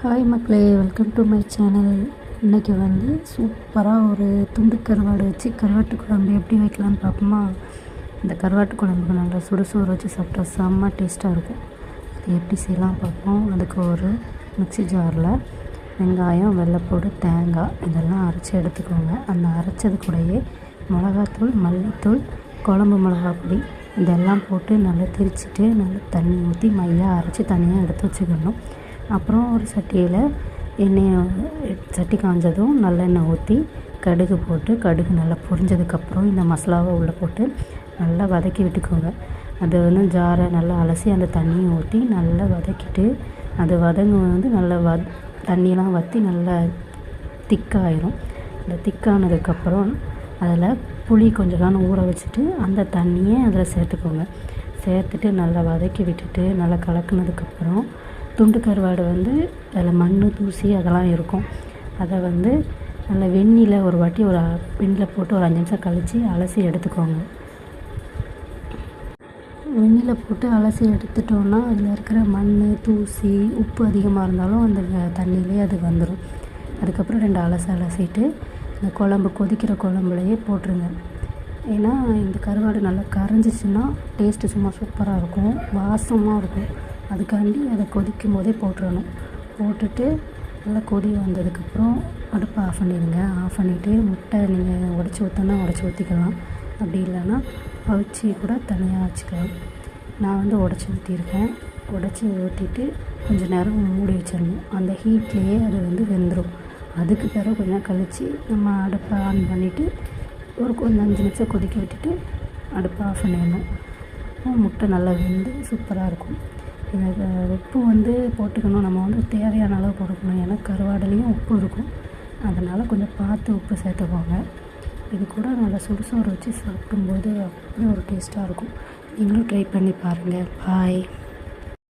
Hi மக்களே, welcome to my channel. இன்றைக்கி வந்து சூப்பராக ஒரு துண்டு கருவாடு வச்சு கருவாட்டு குழம்பு எப்படி வைக்கலான்னு பார்ப்போமா. இந்த கருவாட்டு குழம்புக்கு நல்லா சுடுசோறு வச்சு சாப்பிட்டா செம்ம டேஸ்ட்டாக இருக்கும். அது எப்படி செய்யலாம் பார்ப்போம். அதுக்கு ஒரு மிக்ஸி ஜாரில் வெங்காயம், வெள்ளைப்பூடு, தேங்காய் இதெல்லாம் அரைச்சி எடுத்துக்கோங்க. அந்த அரைச்சது கூடயே மிளகாத்தூள், மல்லித்தூள், குழம்பு மிளகா பொடி இதெல்லாம் போட்டு நல்லா திரிச்சிட்டு நல்லா தண்ணி ஊற்றி மையாக அரைச்சி தனியாக எடுத்து வச்சுக்கணும். அப்புறம் ஒரு சட்டியில் சட்டி காஞ்சதும் நல்லெண்ணெய் ஊற்றி கடுகு போட்டு, கடுகு நல்லா பொரிஞ்சதுக்கப்புறம் இந்த மசாலாவை உள்ளே போட்டு நல்லா வதக்கி விட்டுக்கோங்க. அது வந்து ஜாரை நல்லா அலசி அந்த தண்ணியை ஊற்றி நல்லா வதக்கிட்டு, அது வந்து நல்லா தண்ணியெலாம் வற்றி நல்லா திக்காயிரும். இந்த திக்கானதுக்கப்புறம் அதில் புளி கொஞ்சம் நாள் ஊற வச்சுட்டு அந்த தண்ணியை அதில் சேர்த்துக்கோங்க. சேர்த்துட்டு நல்லா வதக்கி விட்டுட்டு நல்லா கலக்குனதுக்கப்புறம் துண்டு கருவாடு வந்து அதில் மண், தூசி அதெல்லாம் இருக்கும். அதை வந்து நல்லா வெந்நியில் ஒரு வாட்டி வெந்நியில் போட்டு ஒரு 5 நிமிஷம் கழித்து அலசி எடுத்துக்கோங்க. வெந்நியில் போட்டு அலசி எடுத்துட்டோன்னா அதில் இருக்கிற மண், தூசி, உப்பு அதிகமாக இருந்தாலும் அந்த தண்ணியிலே அது வந்துடும். அதுக்கப்புறம் 2 அலசிட்டு இந்த குழம்பு கொதிக்கிற குழம்புலையே போட்டுருங்க. ஏன்னா இந்த கருவாடு நல்லா கரைஞ்சிச்சின்னா டேஸ்ட்டு சும்மா சூப்பராக இருக்கும், வாசமாக இருக்கும். அதுக்காண்டி அதை கொதிக்கும் போதே போட்டுறணும். போட்டுட்டு நல்லா கொதி வந்ததுக்கப்புறம் அடுப்பை ஆஃப் பண்ணிடுங்க. ஆஃப் பண்ணிவிட்டு முட்டை நீங்கள் உடச்சி ஊற்றினா உடச்சி ஊற்றிக்கலாம். அப்படி இல்லைன்னா அவிச்சி கூட தனியாக வச்சுக்கலாம். நான் வந்து உடச்சி ஊற்றிருக்கேன். உடச்சி ஊற்றிட்டு கொஞ்சம் நேரம் மூடி வச்சிடணும். அந்த ஹீட்லேயே அது வந்து வெந்துடும். அதுக்கு பிறகு கொஞ்சம் கழித்து நம்ம அடுப்பை ஆன் பண்ணிவிட்டு கொஞ்சம் 5 நிமிஷம் கொதிக்க விட்டுட்டு அடுப்பை ஆஃப் பண்ணிடணும். முட்டை நல்லா வெந்து சூப்பராக இருக்கும். உப்பு வந்து போட்டுக்கணும். நம்ம வந்து தேவையான அளவு போட்டுக்கணும். ஏன்னா கருவாடுலேயும் உப்பு இருக்கும். அதனால் கொஞ்சம் பார்த்து உப்பு சேர்த்துக்கோங்க. இது கூட நல்லா சுடுசோறு வச்சு சாப்பிடும்போது அப்படி ஒரு டேஸ்ட்டாக இருக்கும். நீங்களும் ட்ரை பண்ணி பாருங்கள். பாய்.